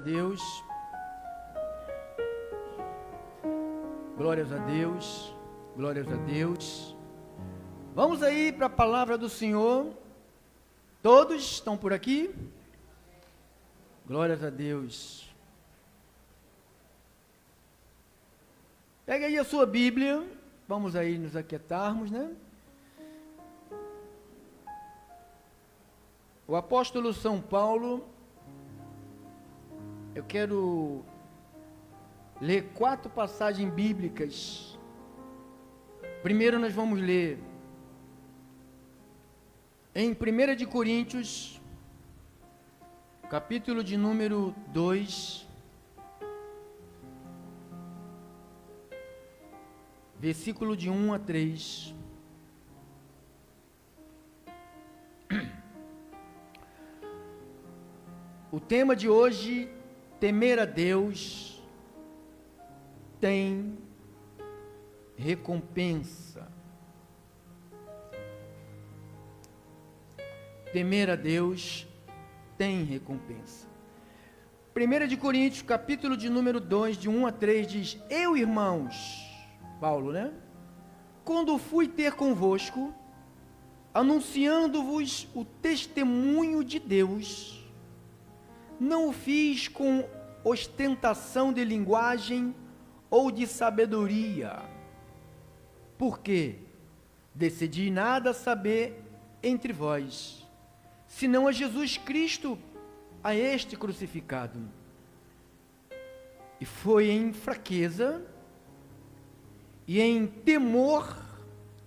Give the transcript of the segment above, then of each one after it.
Deus. Glórias a Deus. Glórias a Deus. Vamos aí para a palavra do Senhor. Todos estão por aqui? Glórias a Deus. Pega aí a sua Bíblia. Vamos aí nos aquietarmos, né? O apóstolo São Paulo, eu quero ler 4 passagens bíblicas. Primeiro nós vamos ler em 1 de Coríntios, capítulo de número 2, versículo de 1 a 3. O tema de hoje, temer a Deus, tem recompensa. Temer a Deus tem recompensa. 1 de Coríntios, capítulo de número 2, de 1 a 3, diz: Eu, irmãos, Paulo, né? Quando fui ter convosco, anunciando-vos o testemunho de Deus, não o fiz com ostentação de linguagem ou de sabedoria, porque decidi nada saber entre vós, senão a Jesus Cristo, a este crucificado. E foi em fraqueza, e em temor,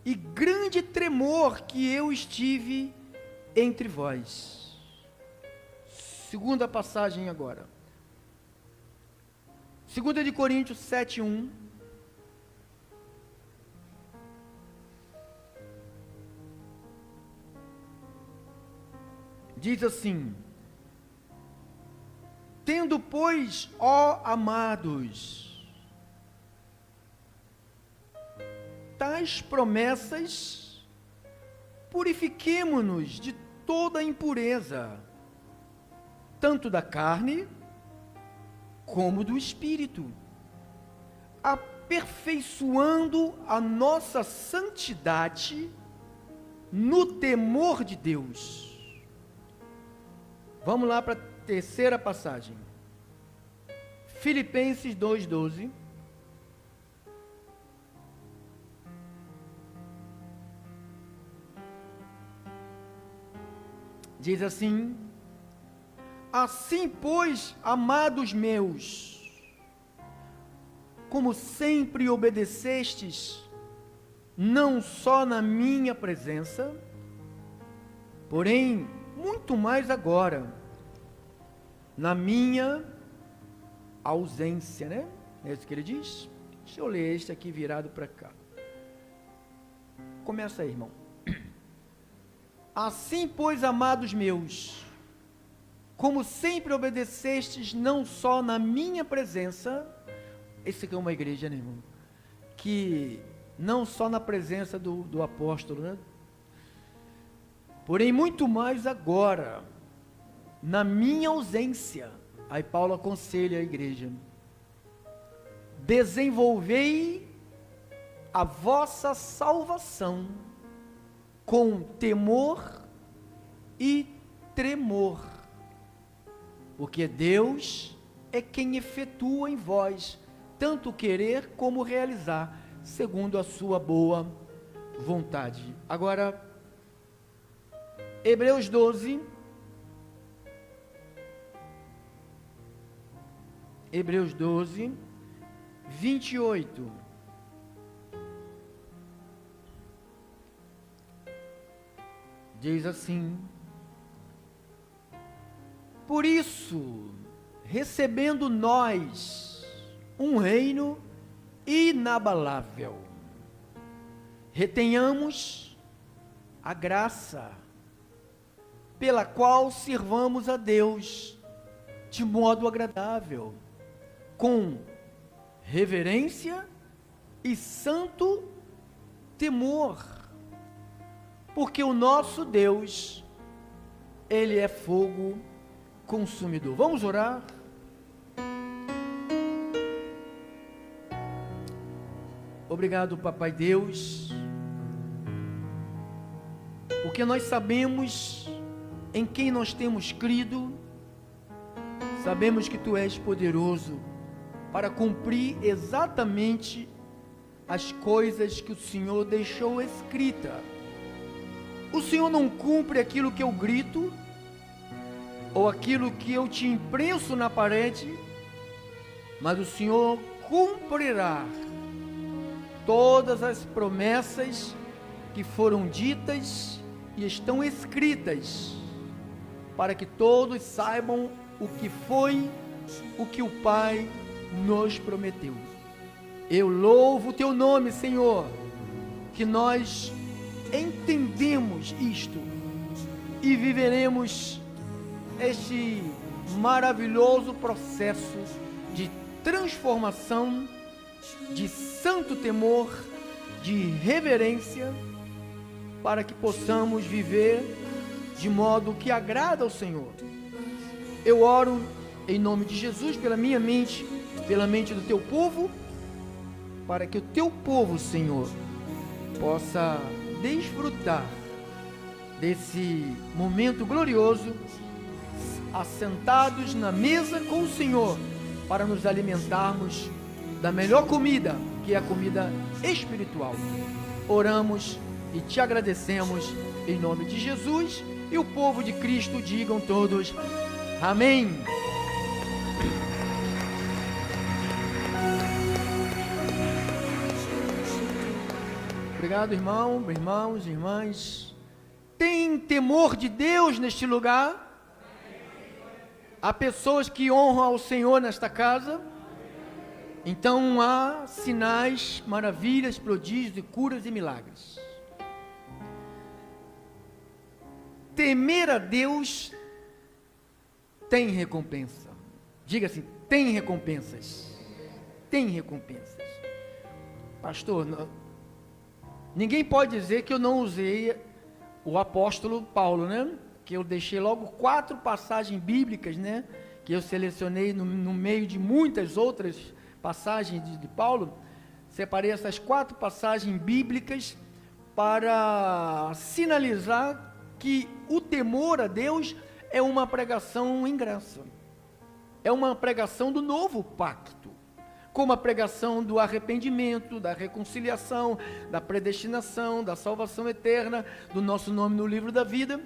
e grande tremor que eu estive entre vós. Segunda passagem agora. 2 de Coríntios 7:1. Diz assim: Tendo, pois, ó amados, tais promessas, purifiquemo-nos de toda impureza, tanto da carne, como do espírito, aperfeiçoando a nossa santidade no temor de Deus. Vamos lá para a terceira passagem. Filipenses 2:12. Diz assim: Assim, pois, amados meus, como sempre obedecestes, não só na minha presença, porém, muito mais agora, na minha ausência, né? É isso que ele diz? Deixa eu ler este aqui virado para cá. Começa aí, irmão. Assim, pois, amados meus, como sempre obedecestes, não só na minha presença, esse aqui é uma igreja, né, irmão? Que não só na presença do apóstolo, né? Porém, muito mais agora, na minha ausência. Aí Paulo aconselha a igreja: desenvolvei a vossa salvação com temor e tremor, porque Deus é quem efetua em vós tanto querer como realizar, segundo a sua boa vontade. Agora, Hebreus 12, Hebreus 12, 28. Diz assim: Por isso, recebendo nós um reino inabalável, retenhamos a graça pela qual sirvamos a Deus de modo agradável, com reverência e santo temor, porque o nosso Deus, Ele é fogo consumidor. Vamos orar? Obrigado, Papai Deus, porque nós sabemos em quem nós temos crido, sabemos que Tu és poderoso para cumprir exatamente as coisas que o Senhor deixou escrita. O Senhor não cumpre aquilo que eu grito, ou aquilo que eu te imprenso na parede, mas o Senhor cumprirá todas as promessas que foram ditas e estão escritas, para que todos saibam o que foi, o que o Pai nos prometeu. Eu louvo o Teu nome, Senhor, que nós entendemos isto e viveremos este maravilhoso processo de transformação, de santo temor, de reverência, para que possamos viver de modo que agrada ao Senhor. Eu oro em nome de Jesus pela minha mente, pela mente do Teu povo, para que o Teu povo, Senhor, possa desfrutar desse momento glorioso, assentados na mesa com o Senhor, para nos alimentarmos da melhor comida, que é a comida espiritual. Oramos e Te agradecemos em nome de Jesus, e o povo de Cristo digam todos amém. Obrigado, irmãos, irmãs. Tem temor de Deus neste lugar? Há pessoas que honram ao Senhor nesta casa? Então há sinais, maravilhas, prodígios, curas e milagres. Temer a Deus tem recompensa. Diga assim: tem recompensas. Tem recompensas. Pastor, ninguém pode dizer que eu não usei o apóstolo Paulo, né? Que eu deixei logo 4 passagens bíblicas, né? Que eu selecionei no meio de muitas outras passagens de Paulo. Separei essas 4 passagens bíblicas para sinalizar que o temor a Deus é uma pregação em graça. É uma pregação do novo pacto, como a pregação do arrependimento, da reconciliação, da predestinação, da salvação eterna, do nosso nome no livro da vida.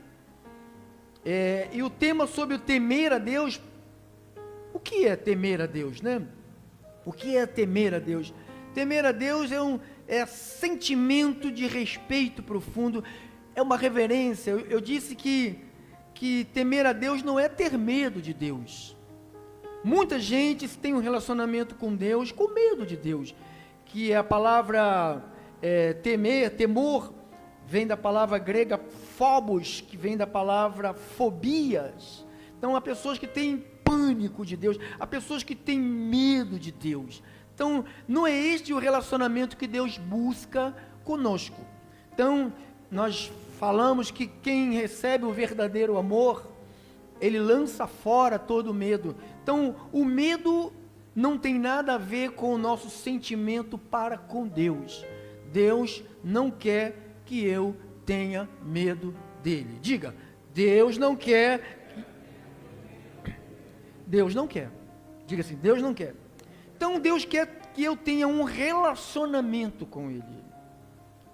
E o tema sobre o temer a Deus, o que é temer a Deus, né? O que é temer a Deus? Temer a Deus é sentimento de respeito profundo, é uma reverência. Eu disse que temer a Deus não é ter medo de Deus. Muita gente tem um relacionamento com Deus com medo de Deus, que é a palavra temor, vem da palavra grega phobos, que vem da palavra fobias. Então há pessoas que têm pânico de Deus, há pessoas que têm medo de Deus. Então não é este o relacionamento que Deus busca conosco. Então nós falamos que quem recebe o verdadeiro amor, ele lança fora todo o medo. Então o medo não tem nada a ver com o nosso sentimento para com Deus. Deus não quer que eu tenha medo dele. Diga: Deus não quer. Deus não quer. Diga assim: Deus não quer. Então Deus quer que eu tenha um relacionamento com Ele,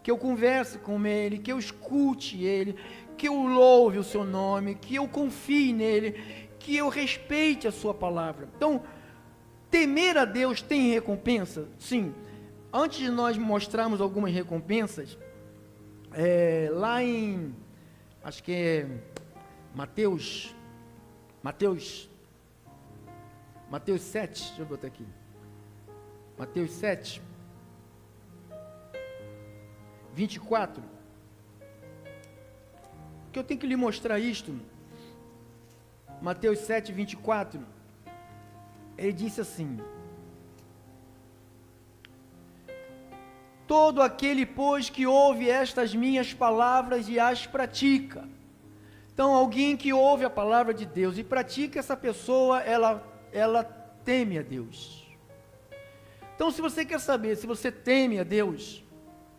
que eu converse com Ele, que eu escute Ele, que eu louve o Seu nome, que eu confie nele, que eu respeite a Sua palavra. Então, temer a Deus tem recompensa? Sim. Antes de nós mostrarmos algumas recompensas, lá em, acho que é Mateus 7, deixa eu botar aqui, Mateus 7, 24, que eu tenho que lhe mostrar isto. Mateus 7, 24, ele disse assim: todo aquele, pois, que ouve estas minhas palavras e as pratica. Então, alguém que ouve a palavra de Deus e pratica, essa pessoa, ela teme a Deus. Então, se você quer saber se você teme a Deus,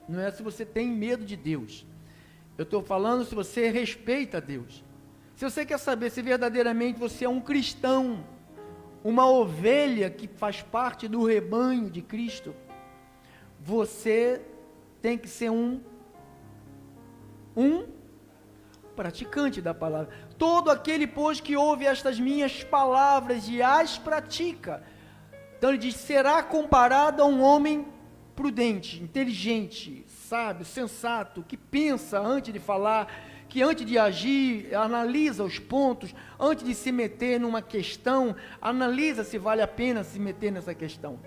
não é se você tem medo de Deus. Eu estou falando se você respeita a Deus. Se você quer saber se verdadeiramente você é um cristão, uma ovelha que faz parte do rebanho de Cristo, você tem que ser um praticante da palavra. Todo aquele, pois, que ouve estas minhas palavras e as pratica. Então ele diz, será comparado a um homem prudente, inteligente, sábio, sensato, que pensa antes de falar, que antes de agir, analisa os pontos, antes de se meter numa questão, analisa se vale a pena se meter nessa questão.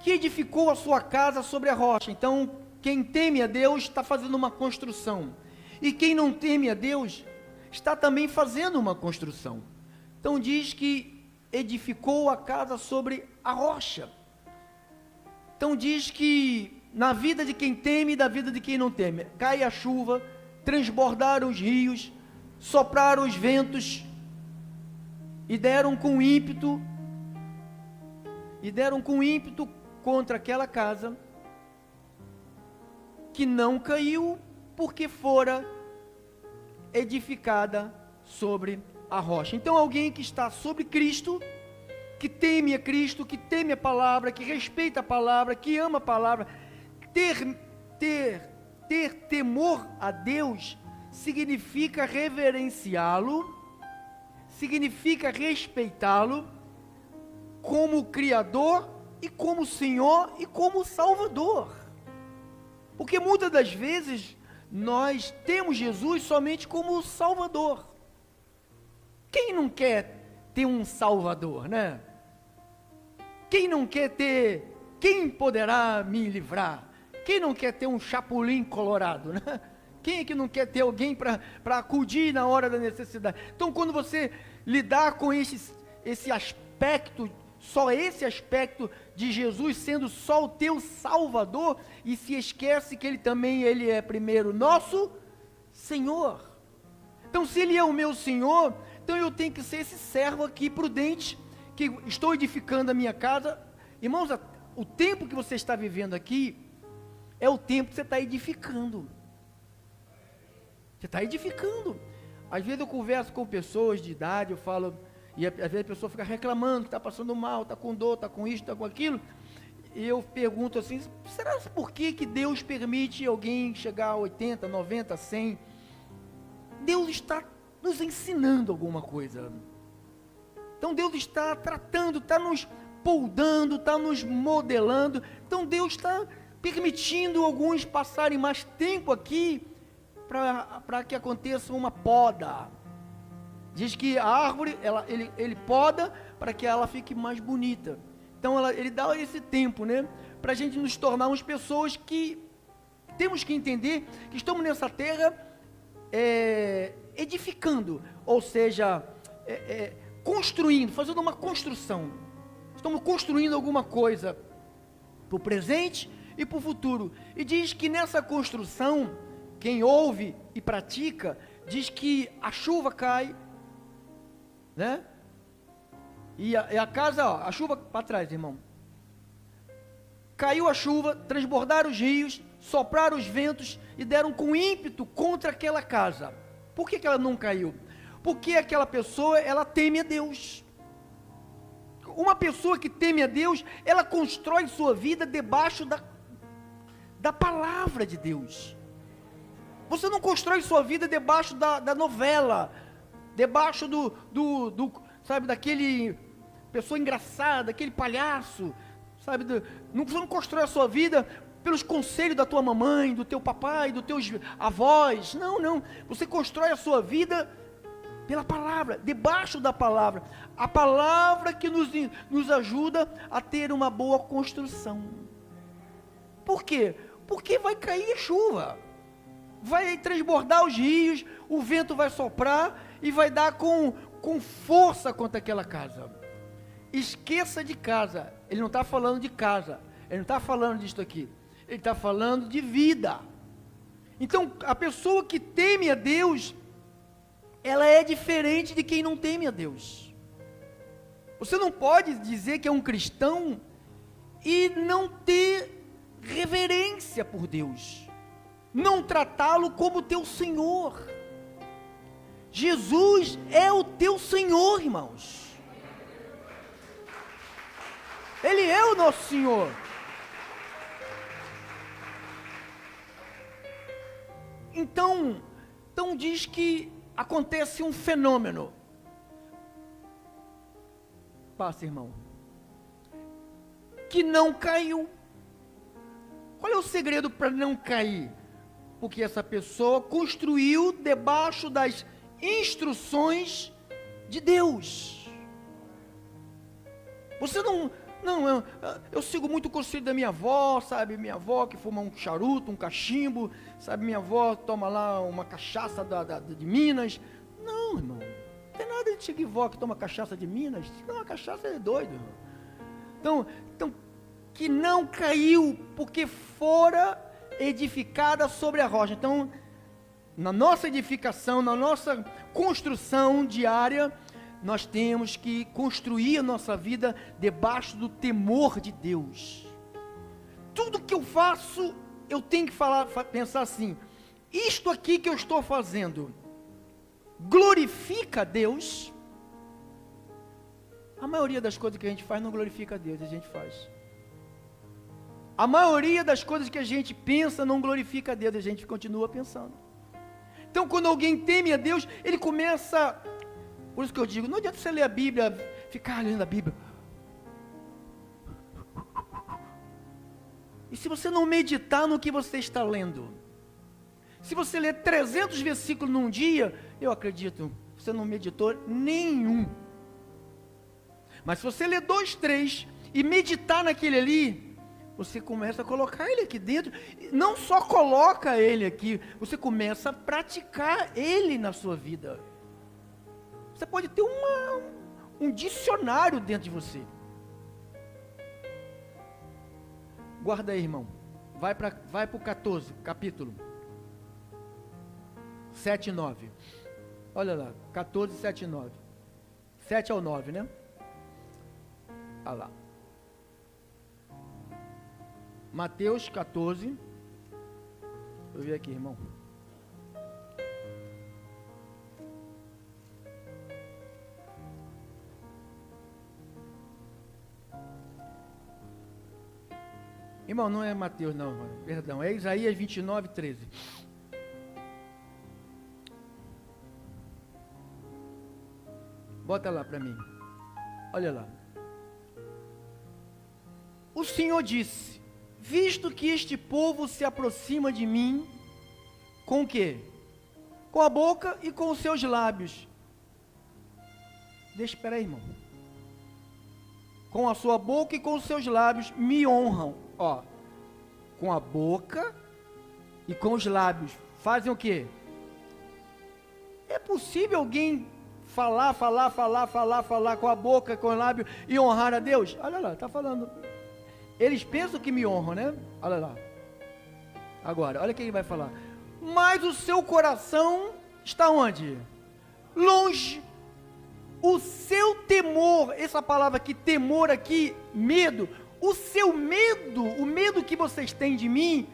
Que edificou a sua casa sobre a rocha. Então, quem teme a Deus está fazendo uma construção. E quem não teme a Deus está também fazendo uma construção. Então diz que edificou a casa sobre a rocha. Então diz que na vida de quem teme e da vida de quem não teme, cai a chuva, transbordaram os rios, sopraram os ventos, e deram com ímpeto contra aquela casa, que não caiu, porque fora edificada sobre a rocha. Então alguém que está sobre Cristo, que teme a Cristo, que teme a palavra, que respeita a palavra, que ama a palavra, ter temor a Deus, significa reverenciá-lo, significa respeitá-lo, como Criador, e como Senhor, e como Salvador. Porque muitas das vezes, nós temos Jesus somente como Salvador. Quem não quer ter um Salvador, né? Quem não quer ter, quem poderá me livrar? Quem não quer ter um chapulim colorado, né? Quem é que não quer ter alguém para acudir na hora da necessidade? Então, quando você lidar com esse aspecto, só esse aspecto de Jesus sendo só o teu Salvador, e se esquece que Ele é primeiro nosso Senhor. Então, se Ele é o meu Senhor, então eu tenho que ser esse servo aqui prudente, que estou edificando a minha casa. Irmãos, o tempo que você está vivendo aqui, é o tempo que você está edificando. Você está edificando. Às vezes eu converso com pessoas de idade, eu falo, e às vezes a pessoa fica reclamando, que está passando mal, está com dor, está com isso, está com aquilo, e eu pergunto assim, será por que Deus permite alguém chegar a 80, 90, 100? Deus está nos ensinando alguma coisa. Então Deus está tratando, está nos poldando, está nos modelando. Então Deus está permitindo alguns passarem mais tempo aqui, para que aconteça uma poda. Diz que a árvore, ele poda para que ela fique mais bonita. Então ele dá esse tempo, né? Para a gente nos tornarmos pessoas que temos que entender que estamos nessa terra edificando, ou seja, construindo, fazendo uma construção. Estamos construindo alguma coisa para o presente e para o futuro. E diz que nessa construção, quem ouve e pratica, diz que a chuva cai, né? E a casa, ó, a chuva para trás, irmão. Caiu a chuva, transbordaram os rios, sopraram os ventos e deram com ímpeto contra aquela casa. Por que ela não caiu? Porque aquela pessoa, ela teme a Deus. Uma pessoa que teme a Deus, ela constrói sua vida debaixo da palavra de Deus. Você não constrói sua vida debaixo da novela, debaixo sabe, daquele pessoa engraçada, aquele palhaço, sabe, você não constrói a sua vida pelos conselhos da tua mamãe, do teu papai, dos teus avós, não, você constrói a sua vida pela palavra, debaixo da palavra, a palavra que nos ajuda a ter uma boa construção. Por quê? Porque vai cair a chuva, vai transbordar os rios, o vento vai soprar e vai dar com força contra aquela casa. Esqueça de casa, ele não está falando de casa, ele não está falando disso aqui, ele está falando de vida. Então, a pessoa que teme a Deus, ela é diferente de quem não teme a Deus. Você não pode dizer que é um cristão e não ter reverência por Deus, não tratá-lo como teu Senhor. Jesus é o teu Senhor, irmãos. Ele é o nosso Senhor. Então diz que acontece um fenômeno. Passa, irmão. Que não caiu. Qual é o segredo para não cair? Porque essa pessoa construiu debaixo das instruções de Deus. Você não, eu sigo muito o conselho da minha avó, sabe, minha avó que fuma um charuto, um cachimbo, sabe, minha avó toma lá uma cachaça de Minas. Não, irmão, não tem nada de seguir vó que toma cachaça de Minas, se toma cachaça é doido, irmão. Então, que não caiu, porque fora edificada sobre a rocha. Então, na nossa edificação, na nossa construção diária, nós temos que construir a nossa vida debaixo do temor de Deus. Tudo que eu faço, eu tenho que pensar assim: isto aqui que eu estou fazendo, glorifica a Deus? A maioria das coisas que a gente faz não glorifica a Deus, a gente faz. A maioria das coisas que a gente pensa não glorifica a Deus, a gente continua pensando. Então, quando alguém teme a Deus, ele começa. Por isso que eu digo, não adianta você ler a Bíblia, ficar lendo a Bíblia. E se você não meditar no que você está lendo? Se você ler 300 versículos num dia, eu acredito, você não meditou nenhum. Mas se você ler 2, 3 e meditar naquele ali, você começa a colocar ele aqui dentro. Não só coloca ele aqui, você começa a praticar ele na sua vida. Você pode ter um dicionário dentro de você. Guarda aí, irmão. Vai para o 14, capítulo 7 e 9. Olha lá, 14, 7 e 9. 7 ao 9, né? Olha lá. Mateus 14. Deixa eu ver aqui, irmão. Irmão, não é Mateus não, perdão, é Isaías 29, 13. Bota lá para mim. Olha lá. O Senhor disse: visto que este povo se aproxima de mim, com o quê? Com a boca e com os seus lábios. Espera aí, irmão. Com a sua boca e com os seus lábios me honram. Ó, com a boca e com os lábios. Fazem o quê? É possível alguém falar com a boca, com o lábio e honrar a Deus? Olha lá, está falando. Eles pensam que me honram, né? Olha lá. Agora, olha o que ele vai falar. Mas o seu coração está onde? Longe. O seu temor, essa palavra aqui, temor aqui, medo, o seu medo, o medo que vocês têm de mim,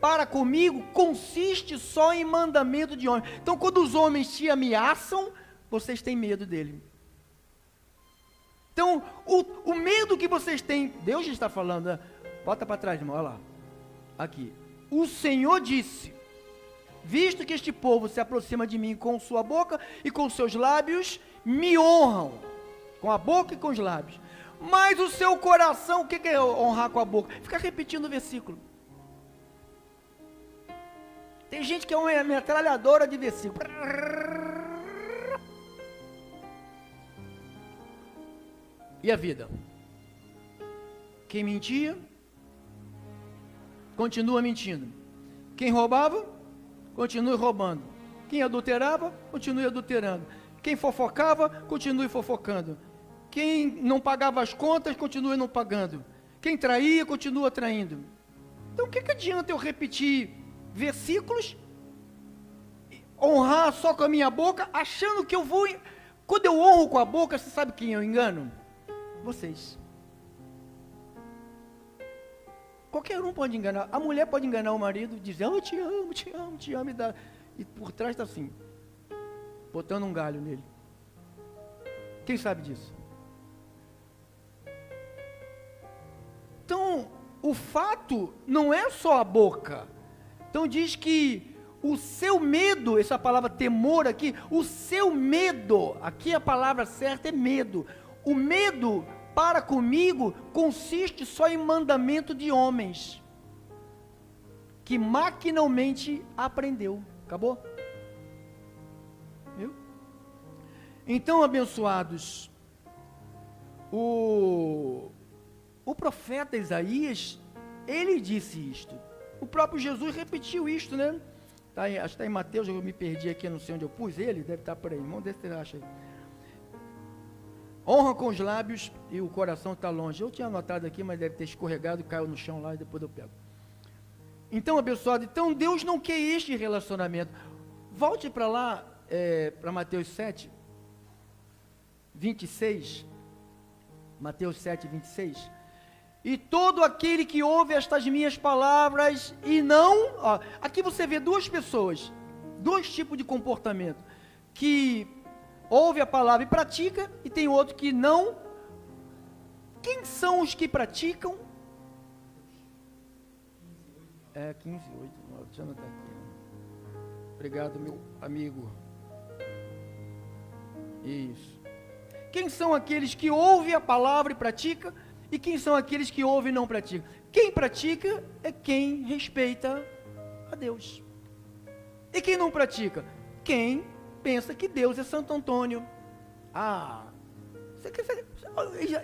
para comigo, consiste só em mandamento de homens. Então, quando os homens te ameaçam, vocês têm medo dele. Então, o medo que vocês têm, Deus está falando, né? Bota para trás, irmão, olha lá. Aqui. O Senhor disse: visto que este povo se aproxima de mim com sua boca e com seus lábios, me honram, com a boca e com os lábios. Mas o seu coração, o que é honrar com a boca? Fica repetindo o versículo. Tem gente que é uma metralhadora de versículo. E a vida? Quem mentia, continua mentindo. Quem roubava, continue roubando. Quem adulterava, continue adulterando. Quem fofocava, continue fofocando. Quem não pagava as contas, continue não pagando. Quem traía, continua traindo. Então o que adianta eu repetir versículos, honrar só com a minha boca, achando que eu vou... Quando eu honro com a boca, você sabe quem eu engano? vocês. Qualquer um pode enganar. A mulher pode enganar o marido, dizer, eu te amo, te amo, te amo, e por trás está assim, botando um galho nele. Quem sabe disso? Então, o fato não é só a boca. Então diz que o seu medo, essa palavra temor aqui, o seu medo, aqui a palavra certa é medo. O medo para comigo consiste só em mandamento de homens, que maquinalmente aprendeu. Acabou? Viu? Então, abençoados, o profeta Isaías, ele disse isto. O próprio Jesus repetiu isto, né? Acho que está em Mateus, eu me perdi aqui, não sei onde eu pus ele, deve estar por aí, irmão, desse você acha aí. Honra com os lábios e o coração está longe. Eu tinha anotado aqui, mas deve ter escorregado, caiu no chão lá e depois eu pego. Então, abençoado, então Deus não quer este relacionamento. Volte para lá, para Mateus 7, 26. Mateus 7, 26. E todo aquele que ouve estas minhas palavras e não... Ó, aqui você vê duas pessoas, dois tipos de comportamento. Que ouve a palavra e pratica, e tem outro que não. Quem são os que praticam? 15, 8, 9, deixa eu anotar aqui. Obrigado, meu amigo. Isso. Quem são aqueles que ouvem a palavra e praticam? E quem são aqueles que ouvem e não praticam? Quem pratica é quem respeita a Deus. E quem não pratica? Quem pensa que Deus é Santo Antônio.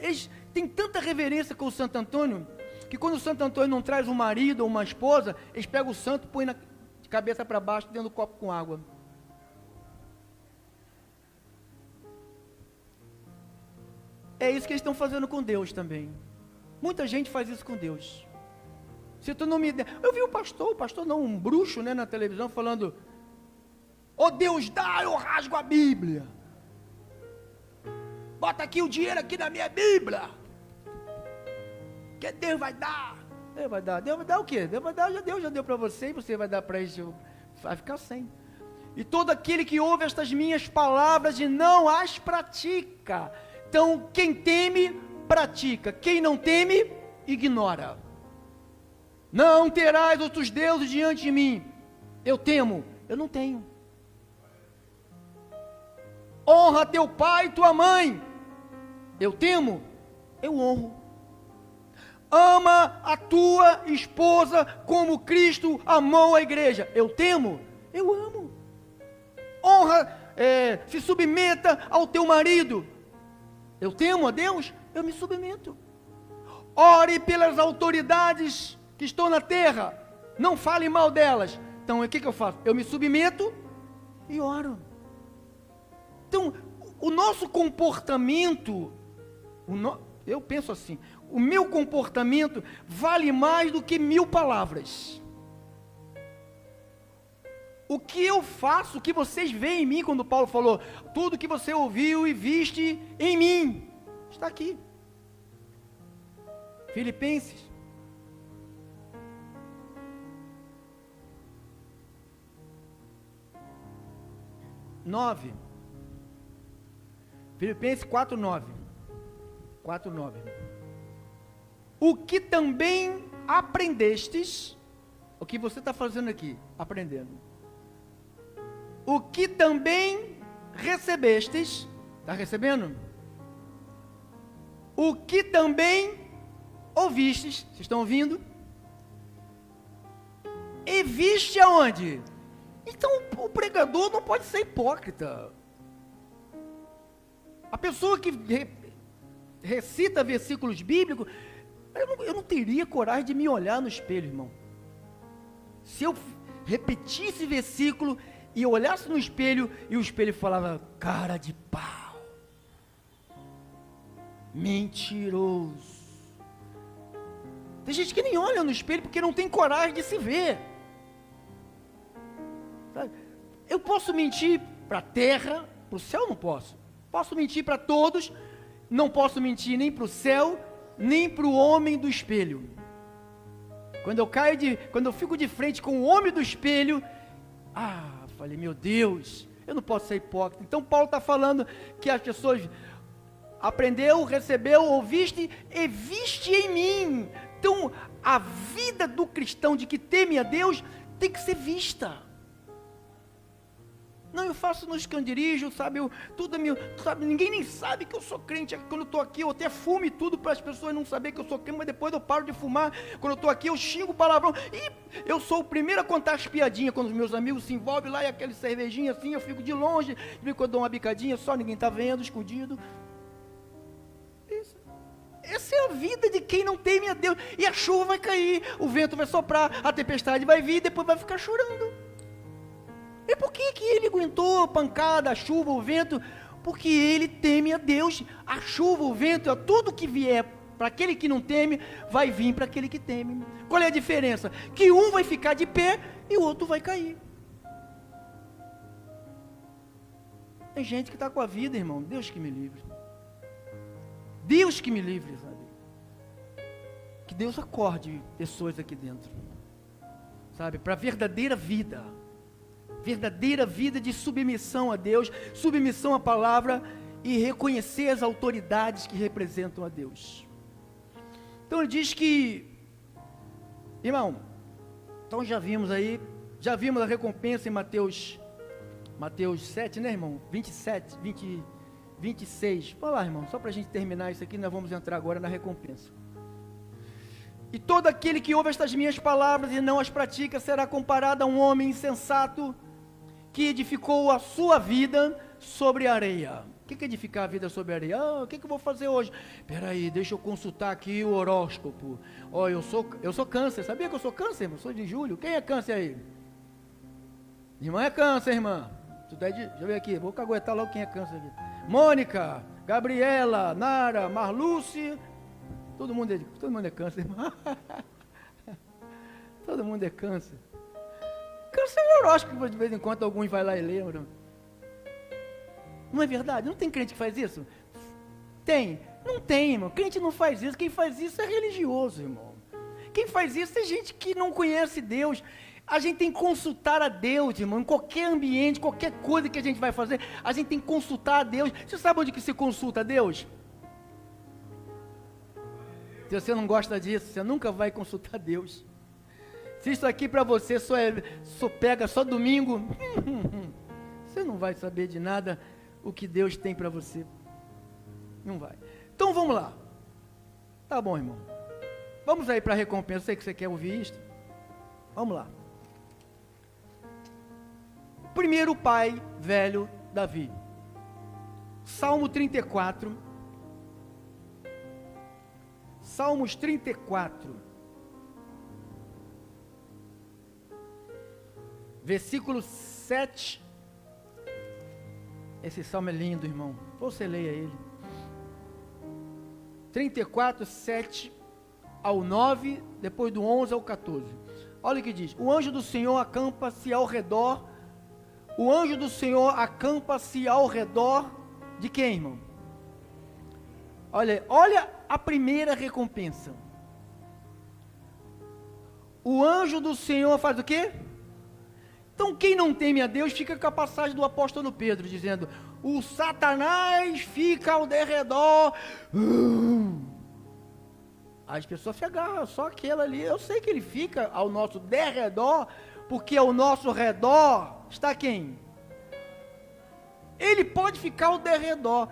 Eles têm tanta reverência com o Santo Antônio, que quando o Santo Antônio não traz um marido ou uma esposa, eles pegam o santo e põem de cabeça para baixo dentro do copo com água. É isso que eles estão fazendo com Deus também. Muita gente faz isso com Deus. Se tu não me der... Eu vi o pastor não, um bruxo, né, na televisão falando, Deus dá, eu rasgo a Bíblia. Bota aqui o dinheiro aqui na minha Bíblia. Que Deus vai dar. Deus vai dar o quê? Deus já deu para você e você vai dar para eles, vai ficar sem. E todo aquele que ouve estas minhas palavras e não as pratica. Então, quem teme, pratica. Quem não teme, ignora. Não terás outros deuses diante de mim. Eu temo, eu não tenho. Honra teu pai e tua mãe. Eu temo, eu honro. Ama a tua esposa como Cristo amou a igreja. Eu temo, eu amo. Honra, se submeta ao teu marido. Eu temo a Deus, eu me submeto. Ore pelas autoridades que estão na terra, não fale mal delas. Então, o que eu faço? Eu me submeto e oro. Então, o nosso comportamento, eu penso assim, o meu comportamento vale mais do que 1000 palavras. O que eu faço, o que vocês veem em mim, quando Paulo falou, tudo que você ouviu e viste em mim, está aqui. Filipenses. Filipenses 4:9. O que também aprendestes, o que você está fazendo aqui, aprendendo. O que também recebestes, está recebendo? O que também ouvistes, vocês estão ouvindo? E viste aonde? Então o pregador não pode ser hipócrita. A pessoa que recita versículos bíblicos, eu não teria coragem de me olhar no espelho, irmão. Se eu repetisse versículo e eu olhasse no espelho e o espelho falava, cara de pau, mentiroso. Tem gente que nem olha no espelho porque não tem coragem de se ver. Eu posso mentir para a terra, para o céu não posso. Posso mentir para todos, não posso mentir nem para o céu, nem para o homem do espelho. Quando eu fico de frente com o homem do espelho, falei, meu Deus, eu não posso ser hipócrita. Então Paulo está falando que as pessoas aprendeu, recebeu, ouviste e viste em mim. Então a vida do cristão de que teme a Deus tem que ser vista. Não, eu faço no esconderijo, sabe, ninguém nem sabe que eu sou crente. Quando eu estou aqui, eu até fumo e tudo para as pessoas não saberem que eu sou crente, mas depois eu paro de fumar. Quando eu estou aqui, eu xingo palavrão, e eu sou o primeiro a contar as piadinhas, quando os meus amigos se envolvem lá, e aquele cervejinha assim, eu fico de longe, quando eu dou uma bicadinha, só ninguém está vendo, escondido. Essa é a vida de quem não teme a Deus, e a chuva vai cair, o vento vai soprar, a tempestade vai vir, depois vai ficar chorando. E por que ele aguentou a pancada, a chuva, o vento? Porque ele teme a Deus. A chuva, o vento, tudo que vier para aquele que não teme, vai vir para aquele que teme. Qual é a diferença? Que um vai ficar de pé e o outro vai cair. Tem gente que está com a vida, irmão, Deus que me livre. Deus que me livre, sabe? Que Deus acorde pessoas aqui dentro, sabe? Para a verdadeira vida de submissão a Deus, submissão à palavra e reconhecer as autoridades que representam a Deus. Então ele diz que, irmão, então já vimos a recompensa em Mateus 7, né, irmão? 26. Vamos lá, irmão, só para a gente terminar isso aqui, nós vamos entrar agora na recompensa. E todo aquele que ouve estas minhas palavras e não as pratica será comparado a um homem insensato que edificou a sua vida sobre a areia. O que é edificar a vida sobre a areia? O que eu vou fazer hoje? Espera aí, deixa eu consultar aqui o horóscopo. Eu sou câncer, sabia que eu sou câncer, irmão? Sou de julho. Quem é câncer aí? Irmã é câncer, irmã. Deixa eu ver aqui, vou caguetar logo quem é câncer aqui. Mônica, Gabriela, Nara, Marluce, todo mundo é câncer, irmã. Todo mundo é câncer. Câncer é horóscopo, de vez em quando alguns vai lá e lembram. Não é verdade? Não tem crente que faz isso? Tem. Não tem, irmão. Crente não faz isso. Quem faz isso é religioso, irmão. Quem faz isso é gente que não conhece Deus. A gente tem que consultar a Deus, irmão. Em qualquer ambiente, qualquer coisa que a gente vai fazer, a gente tem que consultar a Deus. Você sabe onde que se consulta a Deus? Se você não gosta disso, você nunca vai consultar Deus. Se isso aqui para você só pega só domingo, você não vai saber de nada o que Deus tem para você. Não vai. Então vamos lá. Tá bom, irmão. Vamos aí para a recompensa. Eu sei que você quer ouvir isto. Vamos lá. Primeiro pai velho, Davi. Salmo 34. Salmos 34. Versículo 7. Esse salmo é lindo, irmão. Você leia ele. 34, 7 ao 9, depois do 11 ao 14. Olha o que diz. O anjo do Senhor acampa-se ao redor. O anjo do Senhor acampa-se ao redor de quem, irmão? Olha a primeira recompensa. O anjo do Senhor faz o quê? Então quem não teme a Deus fica com a passagem do apóstolo Pedro, dizendo, o Satanás fica ao derredor. As pessoas se agarram, só aquela ali, eu sei que ele fica ao nosso derredor, porque ao nosso redor está quem? Ele pode ficar ao derredor,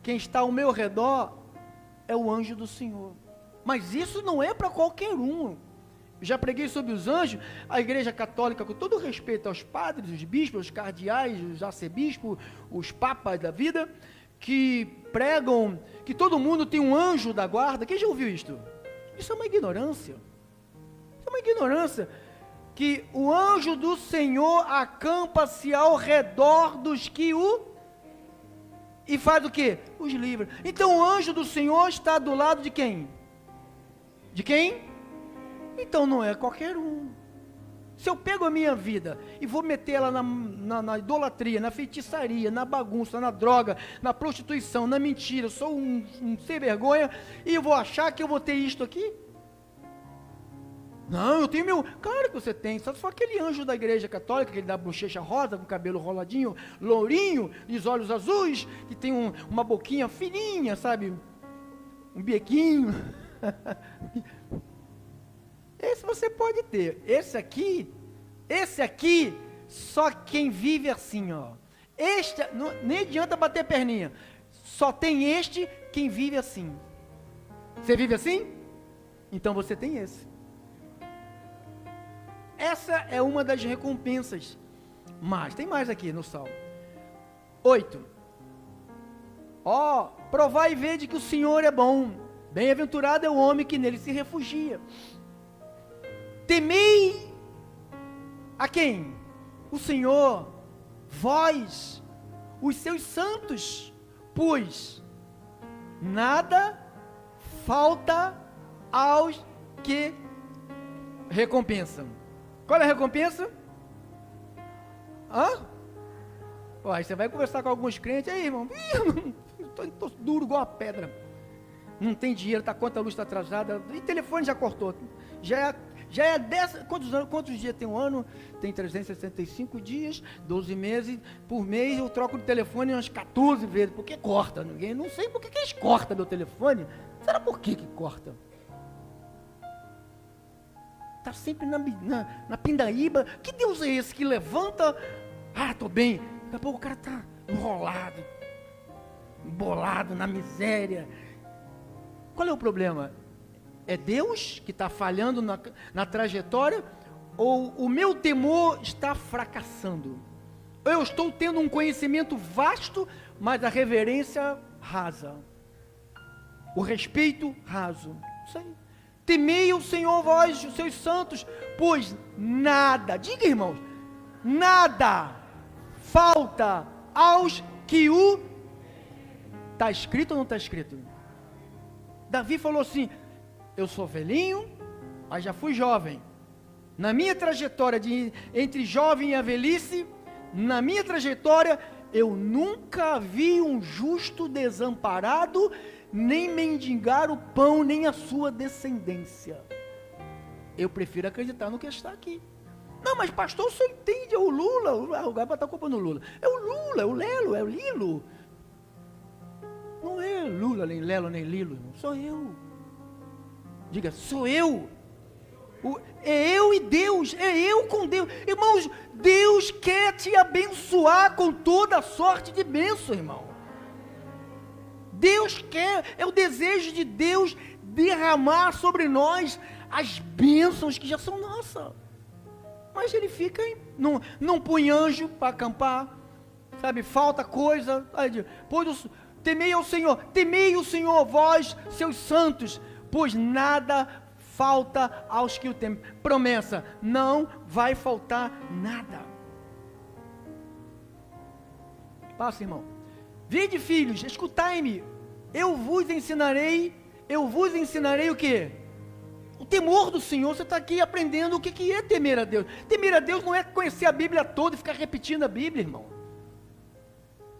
quem está ao meu redor é o anjo do Senhor, mas isso não é para qualquer um. Já preguei sobre os anjos. A igreja católica, com todo respeito aos padres, os bispos, os cardeais, os arcebispos, os papas da vida, que pregam que todo mundo tem um anjo da guarda. Quem já ouviu isto? Isso é uma ignorância. Isso é uma ignorância. Que o anjo do Senhor acampa-se ao redor dos que o... E faz o quê? Os livra. Então o anjo do Senhor está do lado de quem? De quem? Então não é qualquer um. Se eu pego a minha vida e vou meter ela na idolatria, na feitiçaria, na bagunça, na droga, na prostituição, na mentira, eu sou um sem vergonha, e eu vou achar que eu vou ter isto aqui? Não, eu tenho meu... Claro que você tem, só se for aquele anjo da igreja católica, aquele da bochecha rosa, com cabelo roladinho, lourinho, e os olhos azuis, que tem uma boquinha fininha, sabe? Um bequinho. Esse você pode ter. Esse aqui, só quem vive assim, ó. Nem adianta bater perninha. Só tem quem vive assim. Você vive assim? Então você tem esse. Essa é uma das recompensas. Mas, tem mais aqui no Salmo. 8. Ó, provai e vede que o Senhor é bom. Bem-aventurado é o homem que nele se refugia. Temei a quem? O Senhor, vós, os seus santos, pois nada falta aos que recompensam. Qual é a recompensa? Ó, aí você vai conversar com alguns crentes, aí irmão, estou duro igual uma pedra, não tem dinheiro, tá, conta a luz está atrasada, e telefone já cortou, já é 10, quantos dias tem um ano? Tem 365 dias, 12 meses, por mês eu troco de telefone umas 14 vezes, porque corta, não sei por que eles cortam meu telefone, será por que corta? Está sempre na pindaíba. Que Deus é esse que levanta? Estou bem. Daqui a pouco o cara está enrolado, embolado na miséria. Qual é o problema? É Deus que está falhando na trajetória? Ou o meu temor está fracassando? Eu estou tendo um conhecimento vasto, mas a reverência rasa. O respeito raso. Isso aí. Temei o Senhor, vós, os seus santos, pois nada, diga irmãos, nada falta aos que o... Está escrito ou não está escrito? Davi falou assim, eu sou velhinho, mas já fui jovem. Na minha trajetória entre jovem e a velhice, na minha trajetória, eu nunca vi um justo desamparado, nem mendigar o pão, nem a sua descendência. Eu prefiro acreditar no que está aqui. Não, mas pastor, o senhor entende, é o Lula, o Gaba está culpando o Lula. É o Lula, é o Lelo, é o Lilo. Não é Lula, nem Lelo, nem Lilo, irmão. Sou eu. Diga, sou eu. É eu e Deus, é eu com Deus. Irmãos, Deus quer te abençoar com toda a sorte de bênção, irmão. Deus quer, é o desejo de Deus derramar sobre nós as bênçãos que já são nossas. Mas ele fica, não põe anjo para acampar, sabe, falta coisa, temei o Senhor, vós, seus santos, pois nada falta aos que o temem. Promessa, não vai faltar nada. Passa, irmão. Vinde, filhos, escutai-me, eu vos ensinarei o quê? O temor do Senhor. Você está aqui aprendendo o que é temer a Deus. Temer a Deus não é conhecer a Bíblia toda e ficar repetindo a Bíblia, irmão.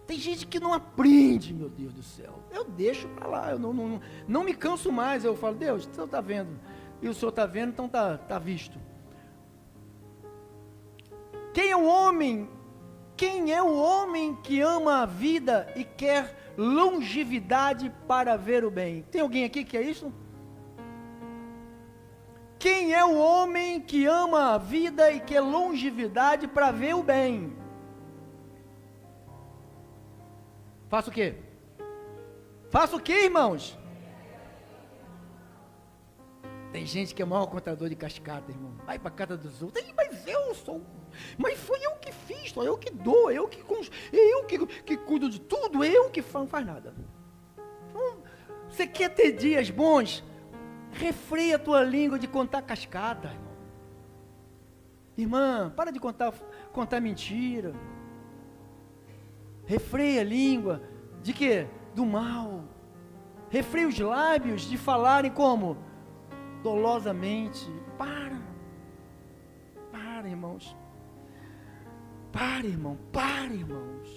Tem gente que não aprende, meu Deus do céu. Eu deixo para lá, eu não me canso mais. Eu falo, Deus, o Senhor está vendo. E o Senhor está vendo, então está visto. Quem é o homem que ama a vida e quer longevidade para ver o bem? Tem alguém aqui que é isso? Quem é o homem que ama a vida e quer longevidade para ver o bem? Faça o quê? Faça o quê, irmãos? Tem gente que é maior contador de cascata, irmão. Vai para a casa dos outros. Mas foi eu que fiz, eu que dou, eu que cuido de tudo, eu que não faz nada. Então, você quer ter dias bons? Refreia a tua língua de contar cascata, irmão. Irmã, para de contar mentira. Refreia a língua de quê? Do mal. Refreia os lábios de falarem como? Dolosamente. Para. Para, irmãos. Para, irmão. Para, irmãos.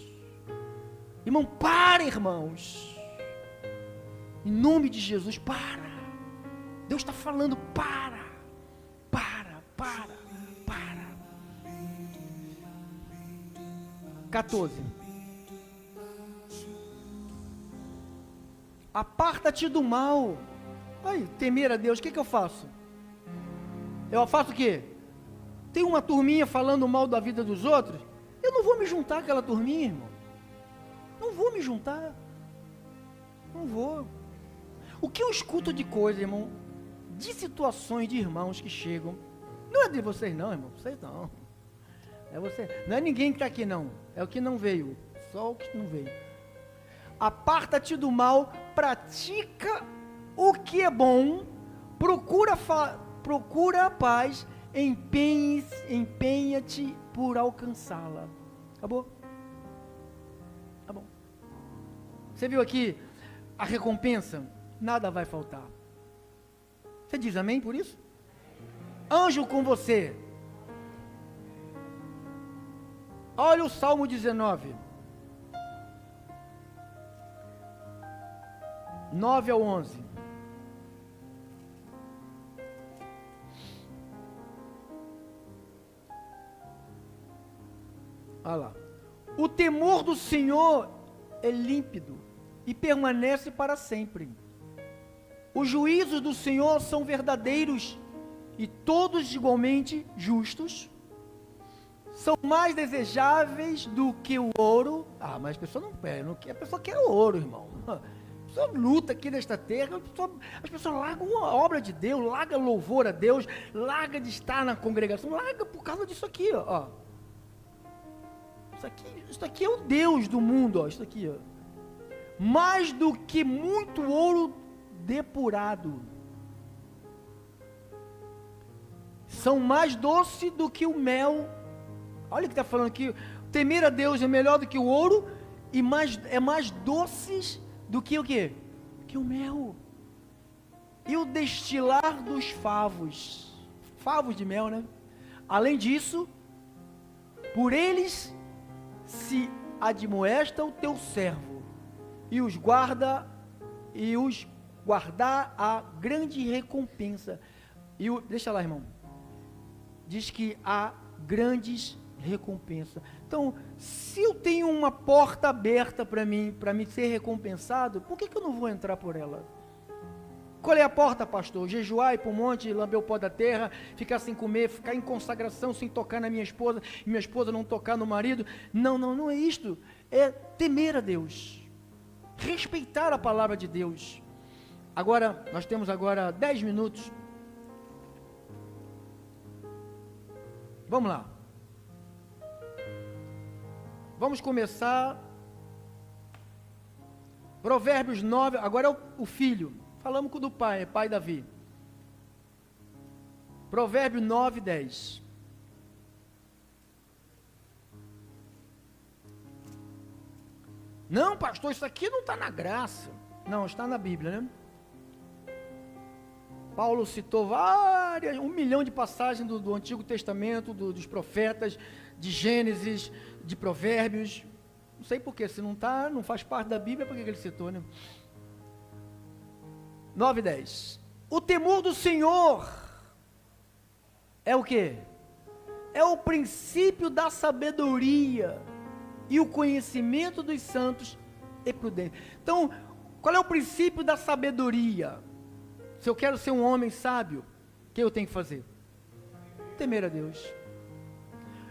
Irmão, para, irmãos. Em nome de Jesus, para. Deus está falando, para. 14. Aparta-te do mal. Aí, temer a Deus, o que eu faço? Eu faço o quê? Tem uma turminha falando mal da vida dos outros? Eu não vou me juntar àquela turminha, irmão. Não vou me juntar. Não vou. O que eu escuto de coisa, irmão, de situações de irmãos que chegam, não é de vocês não, irmão, vocês não. É você, não é ninguém que está aqui não, é o que não veio, só o que não veio. Aparta-te do mal, pratica o que é bom, procura a paz, empenha-te por alcançá-la. Acabou? Tá bom. Você viu aqui a recompensa? Nada vai faltar. Você diz amém por isso? Anjo com você. Olha o Salmo 19. 9 ao 11. Olha lá. O temor do Senhor é límpido e permanece para sempre. Os juízos do Senhor são verdadeiros e todos igualmente justos. São mais desejáveis do que o ouro. Ah, mas a pessoa não quer, a pessoa quer ouro, irmão. A pessoa luta aqui nesta terra, as pessoas largam a obra de Deus, larga louvor a Deus, larga de estar na congregação, larga por causa disso aqui, ó. Isso aqui é o Deus do mundo, ó, isso aqui, ó. Mais do que muito ouro depurado. São mais doces do que o mel. Olha o que está falando aqui. Temer a Deus é melhor do que o ouro e é mais doces do que o quê? Que o mel. E o destilar dos favos. Favos de mel, né? Além disso, por eles se admoesta o teu servo e os guardar a grande recompensa. Deixa lá, irmão. Diz que há grandes recompensas. Então, se eu tenho uma porta aberta para mim ser recompensado, por que eu não vou entrar por ela? Qual é a porta, pastor? Jejuar, ir para o monte, lamber o pó da terra, ficar sem comer, ficar em consagração, sem tocar na minha esposa, e minha esposa não tocar no marido? Não é isto. É temer a Deus, respeitar a palavra de Deus. Agora, nós temos agora 10 minutos. Vamos lá. Vamos começar. Provérbios 9, agora é o filho. Falamos com o do pai Davi. Provérbio 9, 10. Não, pastor, isso aqui não está na graça. Não, está na Bíblia, né? Paulo citou 1 milhão de passagens do Antigo Testamento, dos profetas, de Gênesis, de Provérbios. Não sei porquê, se não está, não faz parte da Bíblia, por que ele citou, né? 9, 10. O temor do Senhor é o quê? É o princípio da sabedoria e o conhecimento dos santos é prudente. Então, qual é o princípio da sabedoria? Se eu quero ser um homem sábio, o que eu tenho que fazer? Temer a Deus.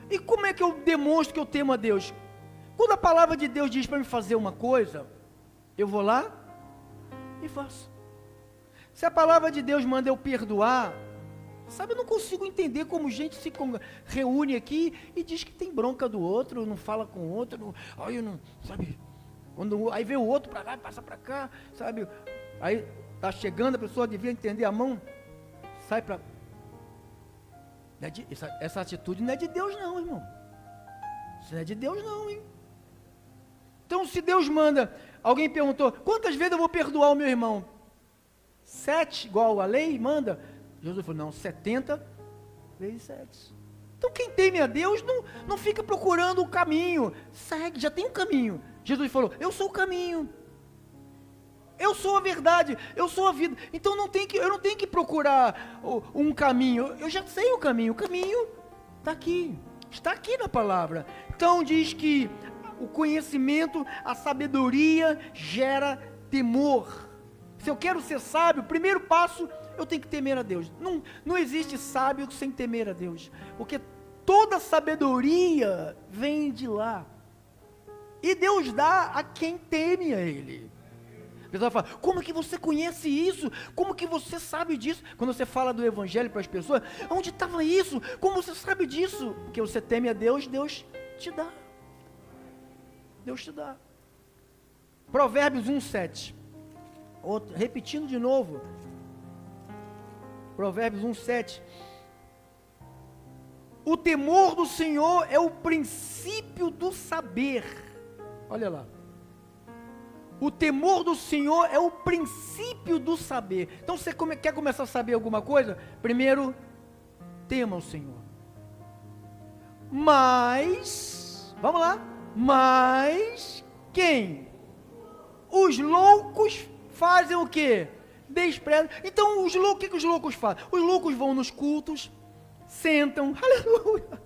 E como é que eu demonstro que eu temo a Deus? Quando a palavra de Deus diz para me fazer uma coisa, eu vou lá e faço. Se a palavra de Deus manda eu perdoar, sabe, eu não consigo entender como gente se reúne aqui e diz que tem bronca do outro, não fala com o outro, sabe, aí vê o outro para lá, passa para cá, sabe, aí está chegando, a pessoa devia entender a mão, sai para... Essa atitude não é de Deus não, irmão. Isso não é de Deus não, hein? Então, se Deus manda, alguém perguntou, quantas vezes eu vou perdoar o meu irmão? 7, igual a lei manda? Jesus falou, não, 70 vezes 7. Então quem teme a Deus não fica procurando o caminho, segue, já tem um caminho. Jesus falou, eu sou o caminho, eu sou a verdade, eu sou a vida. Então eu não tenho que procurar um caminho, eu já sei o caminho está aqui na palavra. Então diz que o conhecimento, a sabedoria gera temor. Se eu quero ser sábio, o primeiro passo, eu tenho que temer a Deus. Não existe sábio sem temer a Deus, porque toda sabedoria vem de lá, e Deus dá a quem teme a Ele. A pessoa fala, como que você conhece isso? Como que você sabe disso? Quando você fala do Evangelho para as pessoas, onde estava isso? Como você sabe disso? Porque você teme a Deus, Deus te dá. Deus te dá. Provérbios 1:7. Repetindo de novo. Provérbios 1:7. O temor do Senhor é o princípio do saber. Olha lá. O temor do Senhor é o princípio do saber. Então você quer começar a saber alguma coisa? Primeiro, tema o Senhor. Mas, vamos lá. Mas, quem? Os loucos fazem o quê? Desprezam. Então, o que os loucos fazem? Os loucos vão nos cultos, sentam, aleluia,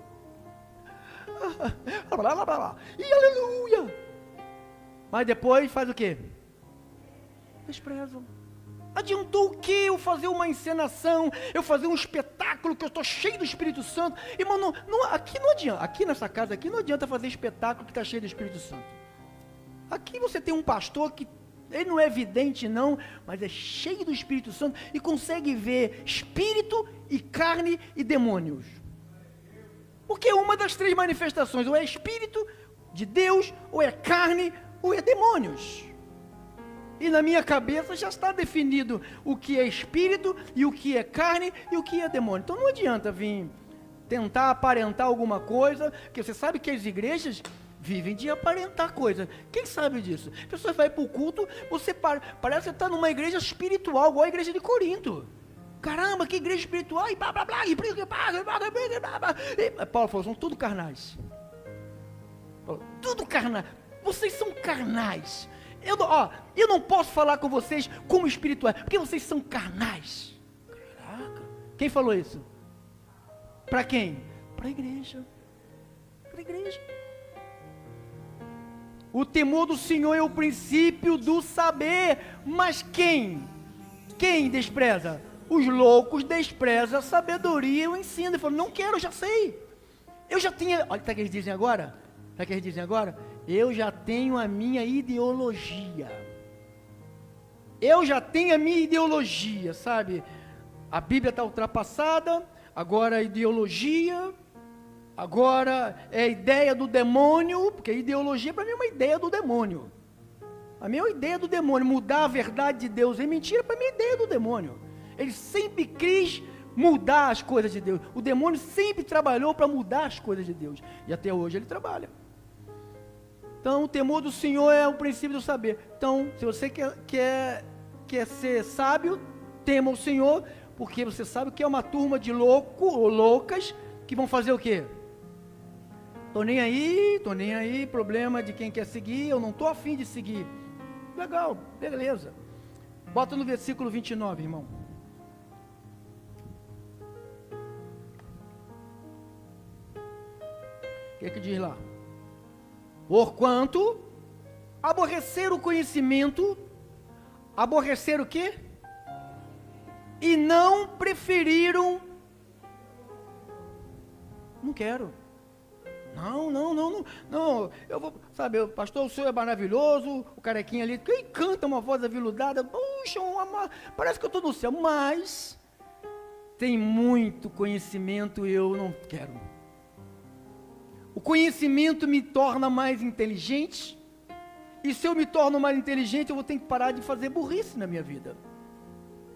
e aleluia. Mas depois faz o quê? Desprezam. Adiantou o quê? Eu fazer uma encenação, eu fazer um espetáculo, que eu estou cheio do Espírito Santo. Irmão, aqui não adianta, aqui nessa casa, aqui não adianta fazer espetáculo que está cheio do Espírito Santo. Aqui você tem um pastor que, ele não é vidente não, mas é cheio do Espírito Santo e consegue ver espírito e carne e demônios. Porque uma das três manifestações, ou é espírito de Deus, ou é carne, ou é demônios. E na minha cabeça já está definido o que é espírito, e o que é carne, e o que é demônio. Então não adianta vir tentar aparentar alguma coisa, porque você sabe que as igrejas vivem de aparentar coisa. Quem sabe disso? A pessoa vai para o culto, você parece que está numa igreja espiritual, igual a igreja de Corinto. Caramba, que igreja espiritual, e blá blá blá, e Paulo falou, são tudo carnais. Tudo carnais. Vocês são carnais. Eu não posso falar com vocês como espirituais, porque vocês são carnais. Caraca. Quem falou isso? Para quem? Para a igreja. Para a igreja. O temor do Senhor é o princípio do saber. Mas quem? Quem despreza? Os loucos desprezam a sabedoria e o ensino. Ele falou, não quero, eu já sei. Eu já tinha, olha, sabe o que eles dizem agora? Sabe o que eles dizem agora? Eu já tenho a minha ideologia. Eu já tenho a minha ideologia, sabe? A Bíblia está ultrapassada, agora a ideologia, agora é a ideia do demônio, porque a ideologia para mim é uma ideia do demônio. A minha ideia do demônio, mudar a verdade de Deus em mentira, para mim é ideia do demônio. Ele sempre quis mudar as coisas de Deus. O demônio sempre trabalhou para mudar as coisas de Deus. E até hoje ele trabalha. Então, o temor do Senhor é o princípio do saber. Então, se você quer ser sábio, tema o Senhor, porque você sabe que é uma turma de louco ou loucas que vão fazer o quê? Tô nem aí, problema de quem quer seguir, eu não tô afim de seguir. Legal, beleza. Bota no versículo 29, irmão. O que diz lá? Porquanto aborrecer o conhecimento, aborrecer o quê? E não preferiram, não quero, não, eu vou, sabe, pastor, o senhor é maravilhoso, o carequinha ali, quem canta uma voz aveludada, puxa, parece que eu estou no céu, mas tem muito conhecimento e eu não quero. O conhecimento me torna mais inteligente, e se eu me torno mais inteligente, eu vou ter que parar de fazer burrice na minha vida.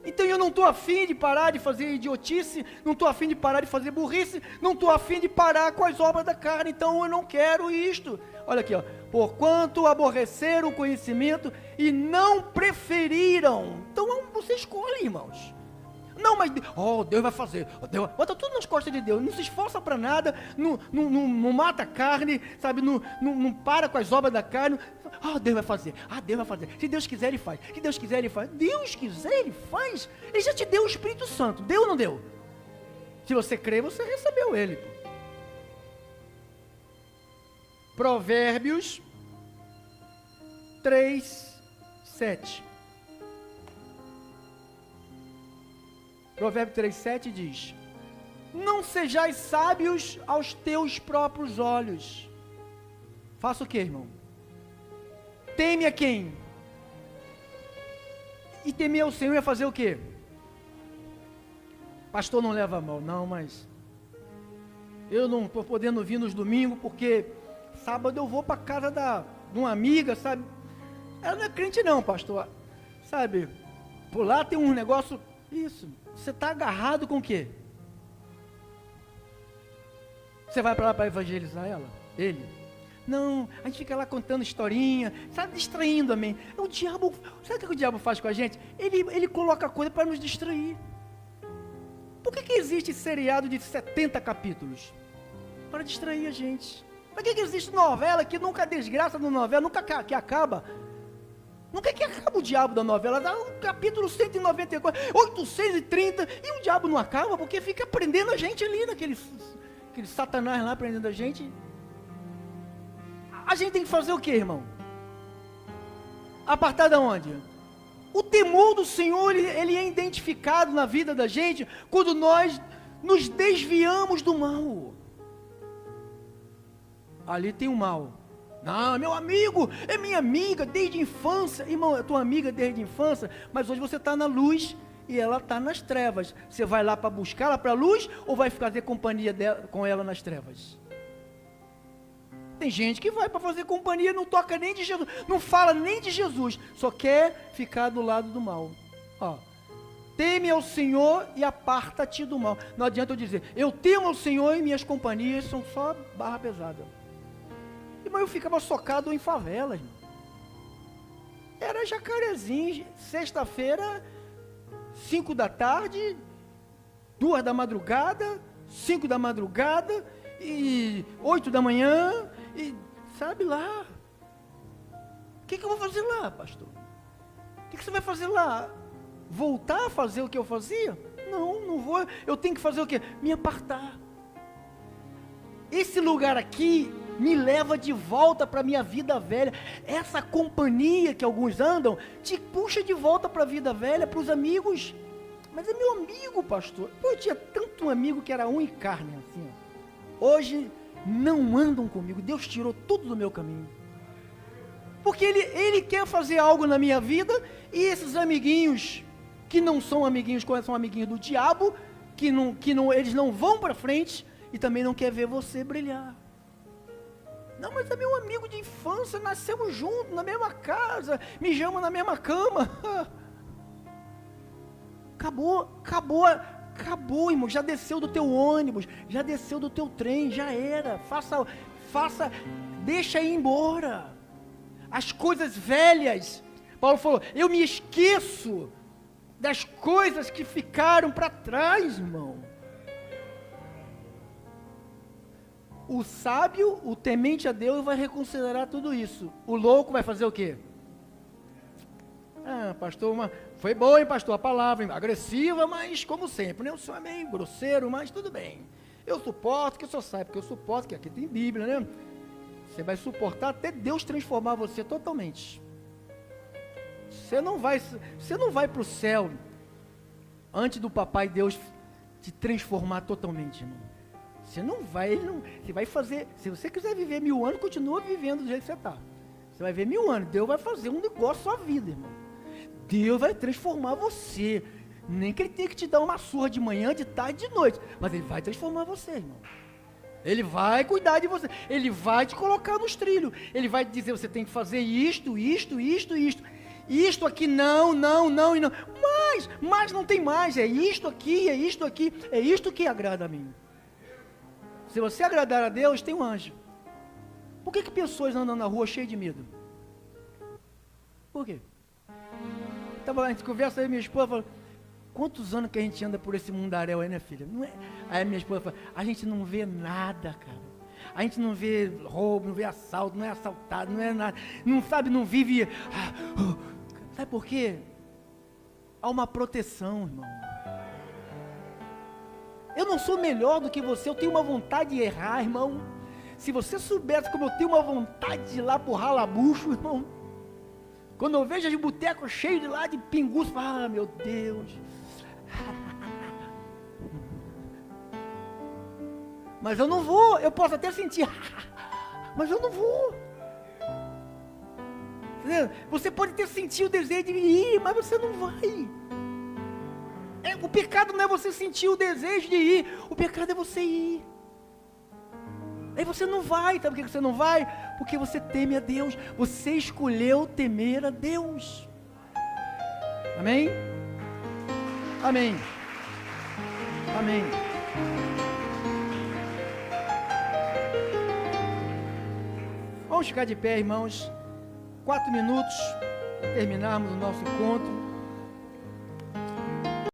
Então eu não estou afim de parar de fazer idiotice, não estou afim de parar de fazer burrice, não estou afim de parar com as obras da carne, então eu não quero isto. Olha aqui, ó. Porquanto aborreceram o conhecimento e não preferiram. Então você escolhe, irmãos. Não, mas Deus vai fazer. Deus, bota tudo nas costas de Deus. Não se esforça para nada, não mata a carne, sabe? Não para com as obras da carne. Deus vai fazer. Deus vai fazer. Se Deus quiser, Ele faz. Se Deus quiser, Ele faz. Deus quiser, Ele faz. Ele já te deu o Espírito Santo. Deu ou não deu? Se você crê, você recebeu Ele. Provérbios 3, 7. Provérbio 3,7 diz: não sejais sábios aos teus próprios olhos. Faça o que, irmão? Teme a quem? E temer ao Senhor ia fazer o que? Pastor, não leva a mal, não, mas eu não estou podendo vir nos domingos, porque sábado eu vou para a casa de uma amiga, sabe? Ela não é crente não, pastor, sabe? Por lá tem um negócio, isso. Você está agarrado com o quê? Você vai para lá para evangelizar ela? Ele? Não, a gente fica lá contando historinha, sabe, distraindo a mente. O diabo, sabe o que o diabo faz com a gente? Ele coloca coisa para nos distrair. Por que existe seriado de 70 capítulos? Para distrair a gente. Por que existe novela que nunca desgraça na novela, nunca que acaba? Nunca que acaba o diabo da novela, dá um capítulo 194, 830, e o diabo não acaba, porque fica prendendo a gente ali, aquele satanás lá prendendo a gente. A gente tem que fazer o que, irmão? Apartar da onde? O temor do Senhor, ele é identificado na vida da gente, quando nós nos desviamos do mal. Ali tem o mal. Não, meu amigo, é minha amiga desde a infância. Irmão, é tua amiga desde a infância, mas hoje você está na luz e ela está nas trevas. Você vai lá para buscar ela para a luz ou vai fazer companhia com ela nas trevas? Tem gente que vai para fazer companhia, não toca nem de Jesus, não fala nem de Jesus, só quer ficar do lado do mal. Teme ao Senhor e aparta-te do mal. Não adianta eu dizer, eu temo ao Senhor e minhas companhias são só barra pesada. Irmão, eu ficava socado em favelas, irmão. Era Jacarezinho, sexta-feira, 5 da tarde, 2 da madrugada, 5 da madrugada, e 8 da manhã, e sabe lá. O que eu vou fazer lá, pastor? O que você vai fazer lá? Voltar a fazer o que eu fazia? Não vou, eu tenho que fazer o quê? Me apartar. Esse lugar aqui me leva de volta para a minha vida velha. Essa companhia que alguns andam, te puxa de volta para a vida velha, para os amigos. Mas é meu amigo, pastor. Eu tinha tanto amigo que era unha e carne, assim, ó. Hoje, não andam comigo. Deus tirou tudo do meu caminho. Porque Ele quer fazer algo na minha vida, e esses amiguinhos, que não são amiguinhos, são amiguinhos do diabo, eles não vão para frente, e também não quer ver você brilhar. Não, mas é meu amigo de infância, nascemos juntos, na mesma casa, mijamos na mesma cama. Acabou, irmão, já desceu do teu ônibus, já desceu do teu trem, já era, deixa ir embora. As coisas velhas, Paulo falou, eu me esqueço das coisas que ficaram para trás, irmão. O sábio, o temente a Deus vai reconsiderar tudo isso. O louco vai fazer o quê? Pastor, foi boa, hein, pastor, a palavra, agressiva, mas como sempre, né? O senhor é meio grosseiro, mas tudo bem. Eu suporto que o senhor saiba, porque eu suporto que aqui tem Bíblia, né? Você vai suportar até Deus transformar você totalmente. Você não vai para o céu antes do papai Deus te transformar totalmente, irmão. Você não vai, você vai fazer, se você quiser viver 1000 anos, continua vivendo do jeito que você está. Você vai ver 1000 anos, Deus vai fazer um negócio na sua vida, irmão. Deus vai transformar você. Nem que Ele tenha que te dar uma surra de manhã, de tarde, de noite, mas Ele vai transformar você, irmão. Ele vai cuidar de você, Ele vai te colocar nos trilhos, Ele vai dizer, você tem que fazer isto. Isto aqui não, e não. Mas não tem mais, é isto aqui, é isto que agrada a mim. Se você agradar a Deus, tem um anjo. Por que pessoas andam na rua cheias de medo? Por quê? A gente conversa aí, minha esposa fala, Quantos anos que a gente anda por esse mundaréu aí, né, filha? Não é? Aí a minha esposa fala, a gente não vê nada, cara. A gente não vê roubo, não vê assalto, não é assaltado, não é nada. Não sabe, não vive. Sabe por quê? Há uma proteção, irmão. Eu não sou melhor do que você, eu tenho uma vontade de errar, irmão. Se você soubesse como eu tenho uma vontade de ir lá pro ralabucho, irmão. Quando eu vejo os botecos cheios de lá de pinguço, meu Deus. Mas eu não vou, eu posso até sentir, mas eu não vou. Entendeu? Você pode ter sentido o desejo de ir, mas você não vai. O pecado não é você sentir o desejo de ir, o pecado é você ir. Aí você não vai, sabe por que você não vai? Porque você teme a Deus, você escolheu temer a Deus. Amém? Amém. Amém. Vamos ficar de pé, irmãos. 4 minutos para terminarmos o nosso encontro.